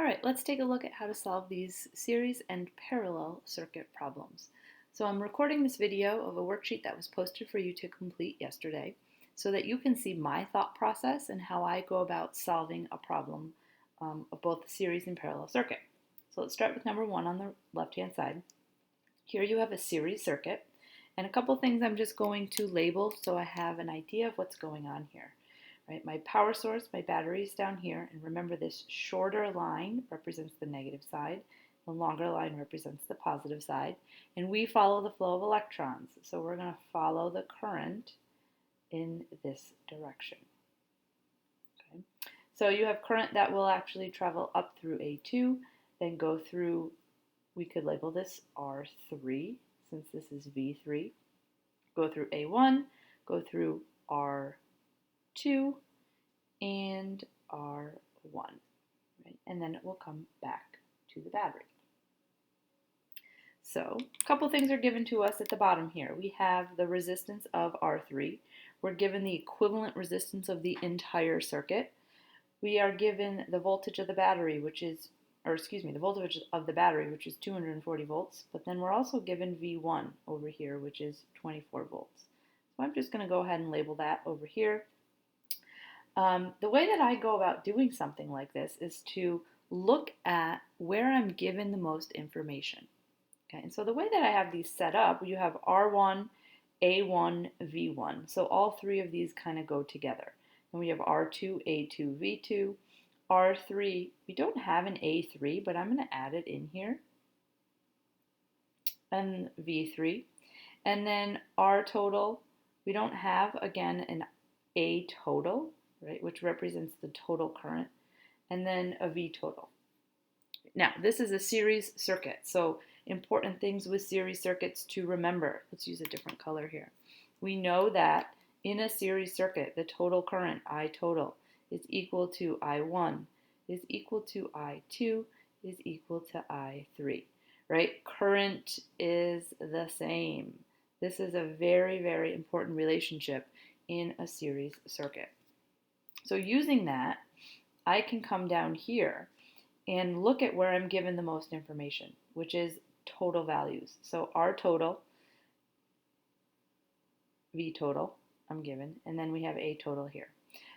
Alright, let's take a look at how to solve these series and parallel circuit problems. So I'm recording this video of a worksheet that was posted for you to complete yesterday so that you can see my thought process and how I go about solving a problem of both the series and parallel circuit. So let's start with number 1 on the left-hand side. Here you have a series circuit, and a couple things I'm just going to label so I have an idea of what's going on here. Right, my power source, my battery is down here, and remember this shorter line represents the negative side, the longer line represents the positive side, and we follow the flow of electrons, so we're going to follow the current in this direction. Okay. So you have current that will actually travel up through A2, then go through, we could label this R3, since this is V3, go through A1, go through R2, and R1, right? And then it will come back to the battery. So a couple things are given to us at the bottom here. We have the resistance of R3. We're given the equivalent resistance of the entire circuit. We are given the voltage of the battery, the voltage of the battery, which is 240 volts, but then we're also given V1 over here, which is 24 volts. So I'm just going to go ahead and label that over here. The way that I go about doing something like this is to look at where I'm given the most information. Okay, and so the way that I have these set up, you have R1, A1, V1. So all three of these kind of go together. And we have R2, A2, V2. R3, we don't have an A3, but I'm going to add it in here. And V3. And then R total, we don't have, again, an A total, right, which represents the total current, and then a V total. Now, this is a series circuit, so important things with series circuits to remember. Let's use a different color here. We know that in a series circuit, the total current, I total, is equal to I1, is equal to I2, is equal to I3, right? Current is the same. This is a very, very important relationship in a series circuit. So using that, I can come down here and look at where I'm given the most information, which is total values. So R total, V total, I'm given, and then we have A total here.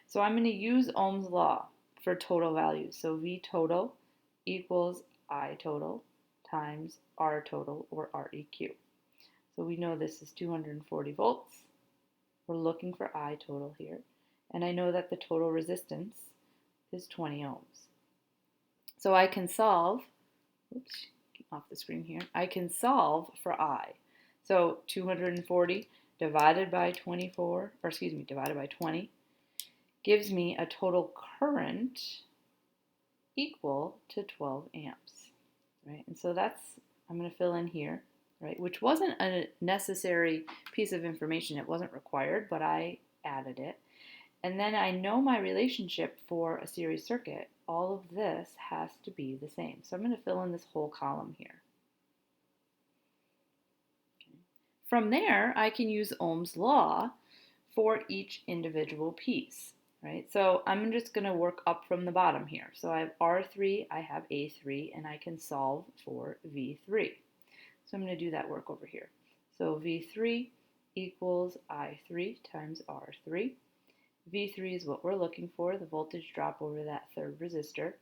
So I'm going to use Ohm's law for total values. So V total equals I total times R total, or REQ. So we know this is 240 volts. We're looking for I total here. And I know that the total resistance is 20 ohms. So I can solve, oops, get off the screen here, I can solve for I. So 240 divided by 20 gives me a total current equal to 12 amps, right? And so that's, I'm going to fill in here, right, which wasn't a necessary piece of information. It wasn't required, but I added it. And then I know my relationship for a series circuit. All of this has to be the same. So I'm going to fill in this whole column here. Okay. From there, I can use Ohm's law for each individual piece, right? So I'm just going to work up from the bottom here. So I have R3, I have A3, and I can solve for V3. So I'm going to do that work over here. So V3 equals I3 times R3. V3 is what we're looking for, the voltage drop over that third resistor.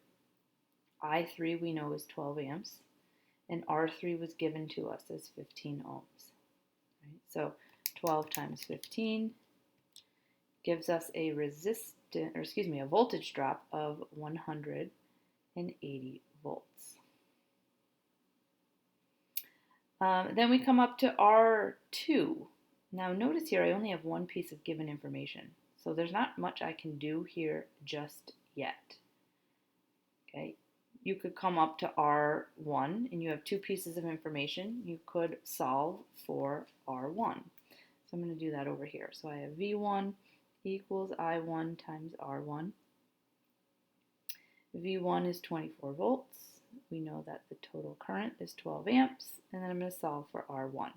I3 we know is 12 amps, and R3 was given to us as 15 ohms. Right? So 12 times 15 gives us a voltage drop of 180 volts. Then we come up to R2. Now notice here I only have one piece of given information. So there's not much I can do here just yet. Okay, you could come up to R1 and you have two pieces of information. You could solve for R1. So I'm going to do that over here. So I have V1 equals I1 times R1. V1 is 24 volts. We know that the total current is 12 amps. And then I'm going to solve for R1.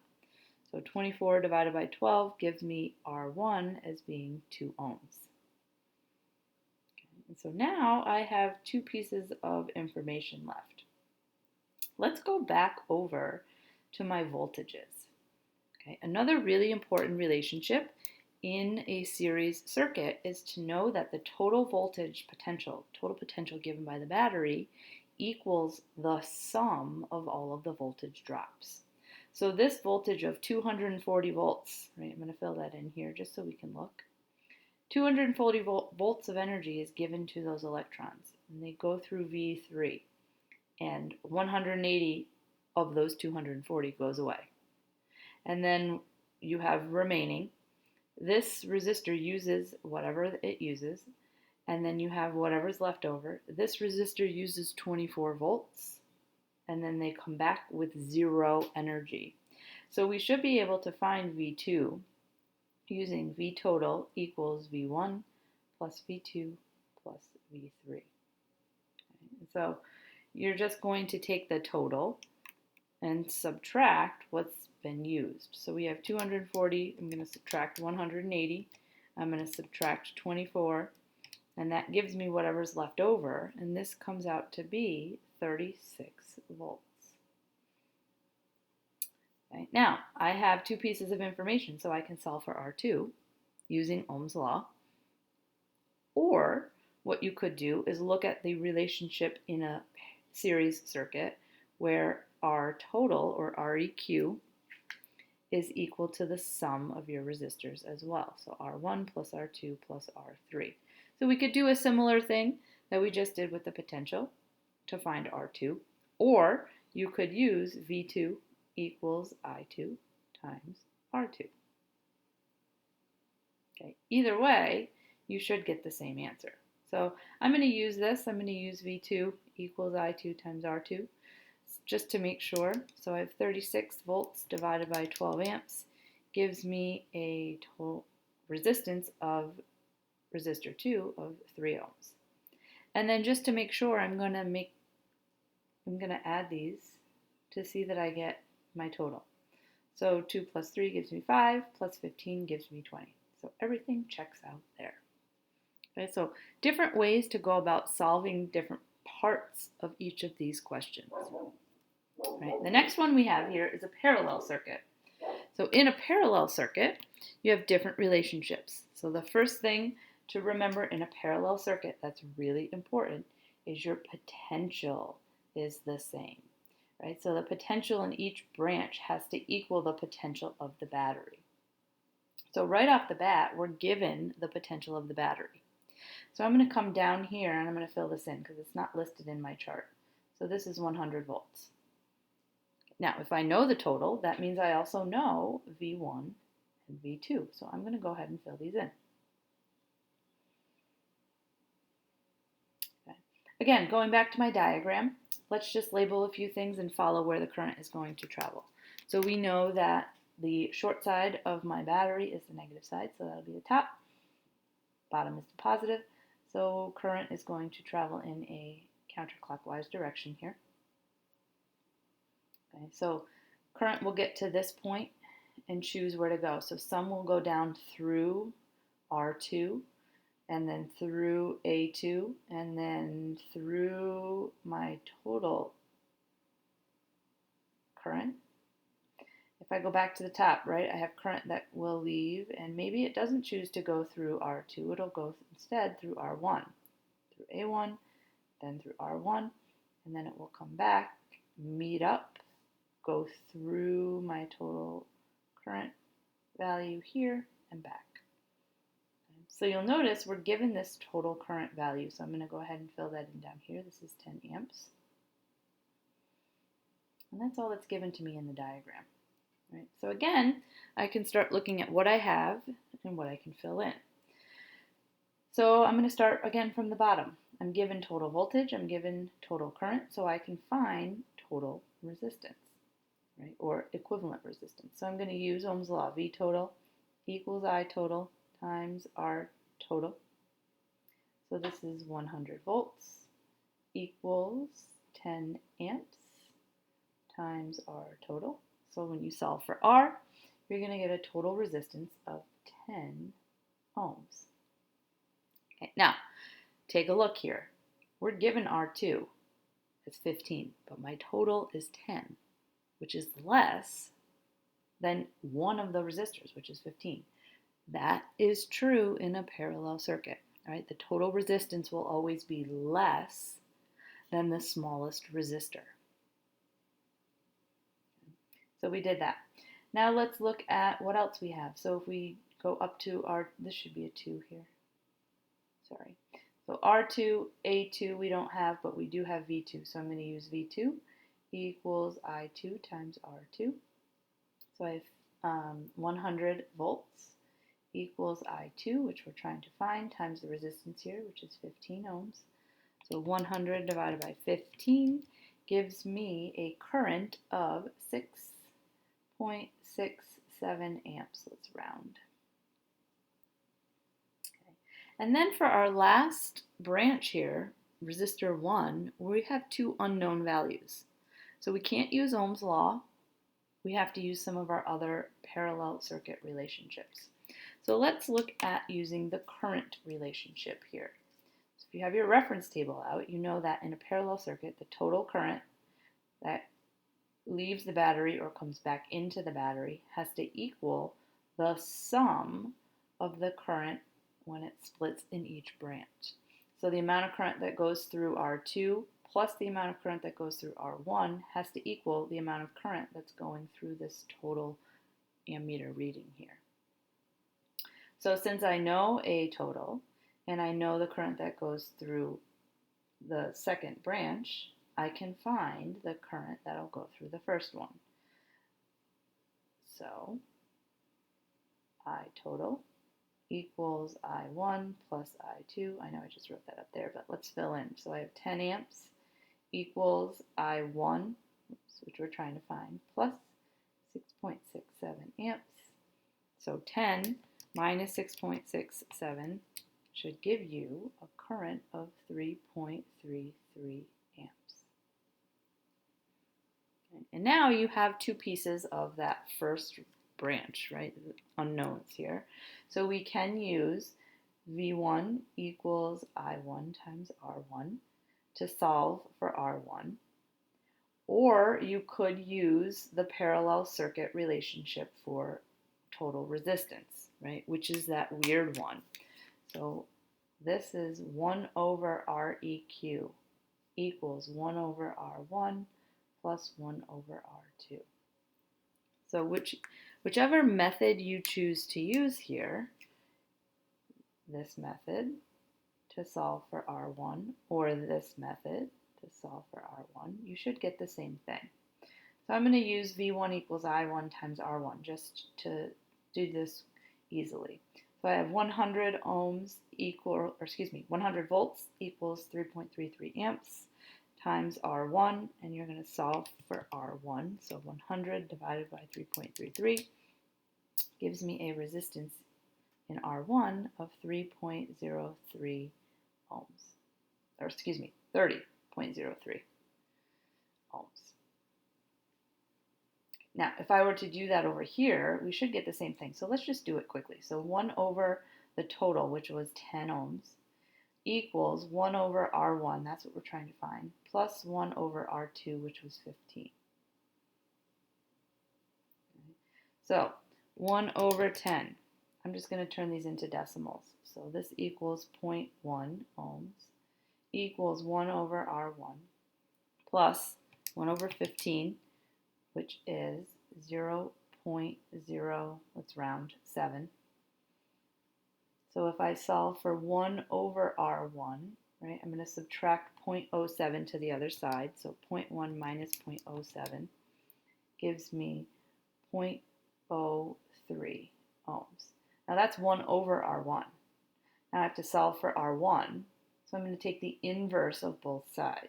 So 24 divided by 12 gives me R1 as being 2 ohms. Okay. And so now I have two pieces of information left. Let's go back over to my voltages. Okay, another really important relationship in a series circuit is to know that the total potential given by the battery equals the sum of all of the voltage drops. So this voltage of 240 volts, right, I'm going to fill that in here just so we can look. 240 volts of energy is given to those electrons, and they go through V3, and 180 of those 240 goes away. And then you have remaining. This resistor uses whatever it uses, and then you have whatever's left over. This resistor uses 24 volts, and then they come back with 0 energy. So we should be able to find V2 using V total equals V1 plus V2 plus V3. Okay. So you're just going to take the total and subtract what's been used. So we have 240, I'm going to subtract 180, I'm going to subtract 24, and that gives me whatever's left over, and this comes out to be 36 volts. Okay. Now, I have two pieces of information, so I can solve for R2 using Ohm's law. Or what you could do is look at the relationship in a series circuit where R total, or Req, is equal to the sum of your resistors as well. So R1 plus R2 plus R3. So we could do a similar thing that we just did with the potential to find R2, or you could use V2 equals I2 times R2. Okay, either way, you should get the same answer. So I'm going to use this. I'm going to use V2 equals I2 times R2 just to make sure. So I have 36 volts divided by 12 amps gives me a total resistance of resistor 2 of 3 ohms. And then just to make sure, I'm going to add these to see that I get my total. So 2 plus 3 gives me 5, plus 15 gives me 20. So everything checks out there. Okay, so different ways to go about solving different parts of each of these questions. Right, the next one we have here is a parallel circuit. So in a parallel circuit, you have different relationships. So the first thing to remember in a parallel circuit that's really important is your potential is the same. Right? So the potential in each branch has to equal the potential of the battery. So right off the bat, we're given the potential of the battery. So I'm going to come down here and I'm going to fill this in because it's not listed in my chart. So this is 100 volts. Now, if I know the total, that means I also know V1 and V2. So I'm going to go ahead and fill these in. Okay. Again, going back to my diagram, let's just label a few things and follow where the current is going to travel. So we know that the short side of my battery is the negative side, so that'll be the top. Bottom is the positive. So current is going to travel in a counterclockwise direction here. Okay, so current will get to this point and choose where to go. So some will go down through R2, and then through A2, and then through my total current. If I go back to the top, right, I have current that will leave, and maybe it doesn't choose to go through R2. It'll go instead through R1, through A1, then through R1, and then it will come back, meet up, go through my total current value here and back. So you'll notice we're given this total current value. So I'm going to go ahead and fill that in down here. This is 10 amps. And that's all that's given to me in the diagram. Right? So again, I can start looking at what I have and what I can fill in. So I'm going to start again from the bottom. I'm given total voltage, I'm given total current, so I can find total resistance, right, or equivalent resistance. So I'm going to use Ohm's law. V total equals I total times R total. So this is 100 volts equals 10 amps times R total. So when you solve for R, you're going to get a total resistance of 10 ohms. Okay, now, take a look here. We're given R2 as 15, but my total is 10, which is less than one of the resistors, which is 15. That is true in a parallel circuit, right? The total resistance will always be less than the smallest resistor. So we did that. Now let's look at what else we have. So if we go up to this should be a 2 here. Sorry. So R2, A2 we don't have, but we do have V2. So I'm going to use V2 equals I2 times R2. So I have 100 volts equals I2, which we're trying to find, times the resistance here, which is 15 ohms. So 100 divided by 15 gives me a current of 6.67 amps. Let's round. Okay. And then for our last branch here, resistor 1, we have two unknown values. So we can't use Ohm's law. We have to use some of our other parallel circuit relationships. So let's look at using the current relationship here. So if you have your reference table out, you know that in a parallel circuit, the total current that leaves the battery or comes back into the battery has to equal the sum of the current when it splits in each branch. So the amount of current that goes through R2 plus the amount of current that goes through R1 has to equal the amount of current that's going through this total ammeter reading here. So since I know A total and I know the current that goes through the second branch, I can find the current that'll go through the first one. So I total equals I1 plus I2. I know I just wrote that up there, but let's fill in. So I have 10 amps equals I1, which we're trying to find, plus 6.67 amps. So 10 minus 6.67 should give you a current of 3.33 amps. And now you have two pieces of that first branch, right? Unknowns here. So we can use V1 equals I1 times R1 to solve for R1. Or you could use the parallel circuit relationship for total resistance, right? Which is that weird one. So this is 1 over Req equals 1 over R1 plus 1 over R2. So whichever method you choose to use here, this method to solve for R1 or this method to solve for R1, you should get the same thing. So I'm going to use V1 equals I1 times R1 just to do this easily. So I have 100 ohms 100 volts equals 3.33 amps times R1, and you're going to solve for R1. So 100 divided by 3.33 gives me a resistance in R1 of 3.03 ohms, or 30.03 ohms. Now, if I were to do that over here, we should get the same thing. So let's just do it quickly. So 1 over the total, which was 10 ohms, equals 1 over R1, that's what we're trying to find, plus 1 over R2, which was 15. So 1 over 10. I'm just going to turn these into decimals. So this equals 0.1 ohms equals 1 over R1 plus 1 over 15, which is 0.0, let's round, 7. So if I solve for 1 over R1, right, I'm going to subtract 0.07 to the other side. So 0.1 minus 0.07 gives me 0.03 ohms. Now that's 1 over R1. Now I have to solve for R1. So I'm going to take the inverse of both sides.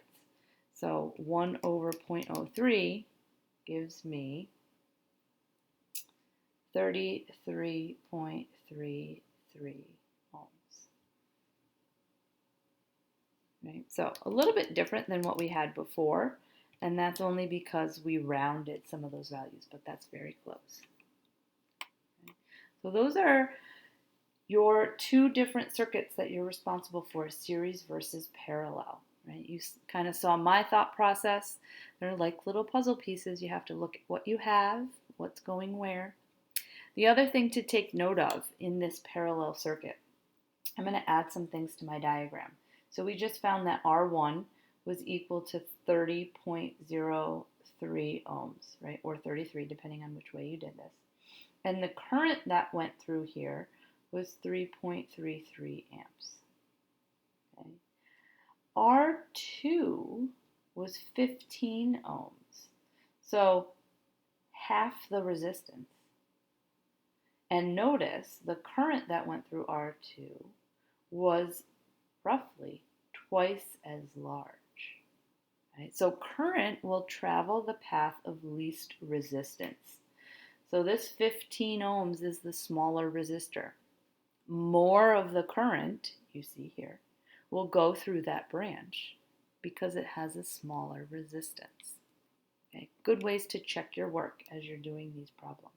So 1 over 0.03 gives me 33.33 ohms. Right? So a little bit different than what we had before, and that's only because we rounded some of those values, but that's very close. Okay. So those are your two different circuits that you're responsible for, series versus parallel, right? You kind of saw my thought process. They're like little puzzle pieces. You have to look at what you have, what's going where. The other thing to take note of in this parallel circuit, I'm going to add some things to my diagram. So we just found that R1 was equal to 30.03 ohms, right? Or 33, depending on which way you did this. And the current that went through here was 3.33 amps. Okay. R2 was 15 ohms, so half the resistance. And notice the current that went through R2 was roughly twice as large. Right? So current will travel the path of least resistance. So this 15 ohms is the smaller resistor. More of the current, you see here, will go through that branch because it has a smaller resistance. Okay? Good ways to check your work as you're doing these problems.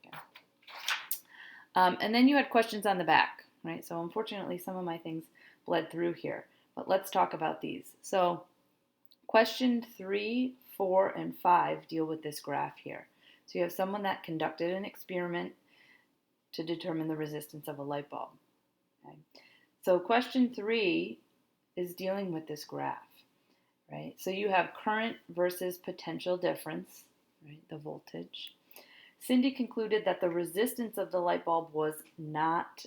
Okay. And then you had questions on the back, right? So unfortunately, some of my things bled through here, but let's talk about these. So question 3, 4, and 5 deal with this graph here. So you have someone that conducted an experiment to determine the resistance of a light bulb. Okay? So question 3 is dealing with this graph, right? So you have current versus potential difference, right? The voltage. Cindy concluded that the resistance of the light bulb was not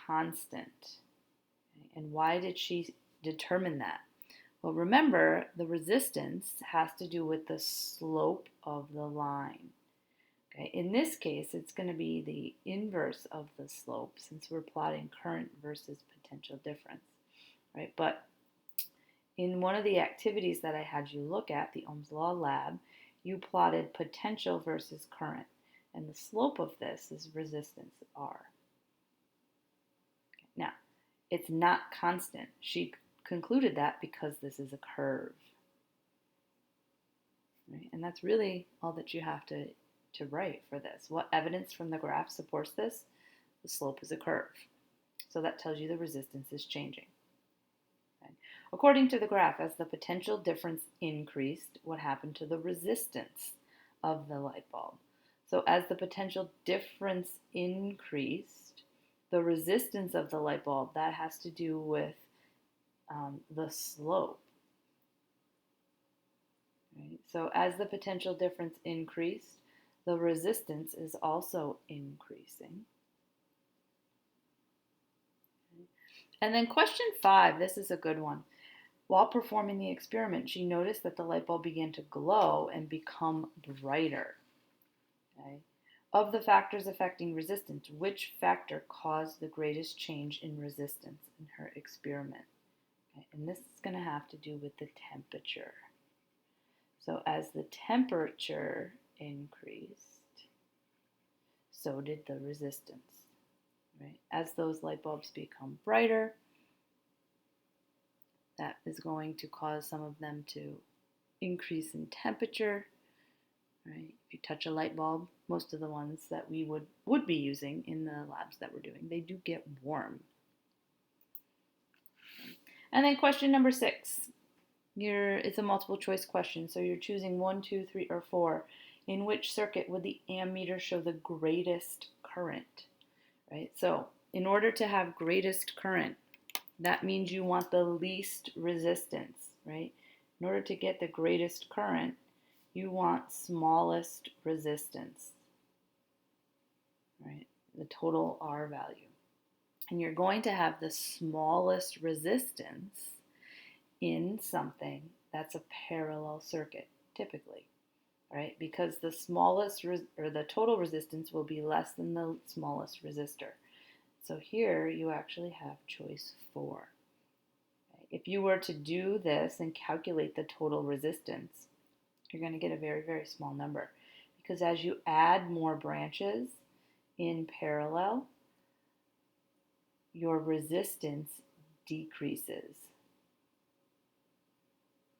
constant. Okay? And why did she determine that? Well, remember, the resistance has to do with the slope of the line. Okay? In this case, it's going to be the inverse of the slope since we're plotting current versus potential difference, right? But in one of the activities that I had you look at, the Ohm's Law lab, you plotted potential versus current. And the slope of this is resistance R. Okay, now, it's not constant. She concluded that because this is a curve. Right? And that's really all that you have to write for this. What evidence from the graph supports this? The slope is a curve. So that tells you the resistance is changing. Okay? According to the graph, as the potential difference increased, what happened to the resistance of the light bulb? So as the potential difference increased, the resistance of the light bulb, that has to do with the slope. Right? So as the potential difference increased, the resistance is also increasing. Okay. And then question 5, this is a good one. While performing the experiment, she noticed that the light bulb began to glow and become brighter. Okay. Of the factors affecting resistance, which factor caused the greatest change in resistance in her experiment? Okay. And this is going to have to do with the temperature. So as the temperature increased, so did the resistance. Right? As those light bulbs become brighter, that is going to cause some of them to increase in temperature. Right? If you touch a light bulb, most of the ones that we would be using in the labs that we're doing, they do get warm. And then question number 6. It's a multiple choice question, so you're choosing 1, 2, 3, or 4. In which circuit would the ammeter show the greatest current? Right? So in order to have greatest current, that means you want the least resistance, right? In order to get the greatest current, you want smallest resistance, right? The total R value. And you're going to have the smallest resistance in something that's a parallel circuit, typically, right? Because the smallest or the total resistance will be less than the smallest resistor. So here you actually have choice 4. Okay? If you were to do this and calculate the total resistance, you're going to get a very, very small number. Because as you add more branches in parallel, your resistance decreases.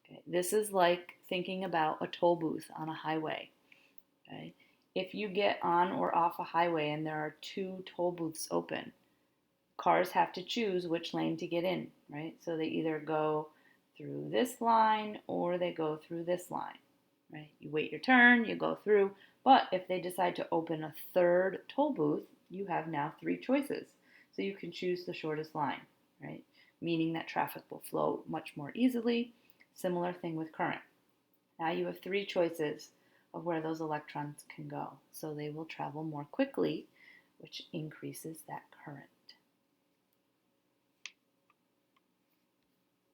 Okay? This is like thinking about a toll booth on a highway. Okay? If you get on or off a highway and there are two toll booths open, cars have to choose which lane to get in, right? So they either go through this line or they go through this line, right? You wait your turn, you go through. But if they decide to open a third toll booth, you have now three choices. So you can choose the shortest line, right? Meaning that traffic will flow much more easily. Similar thing with current. Now you have three choices of where those electrons can go. So they will travel more quickly, which increases that current.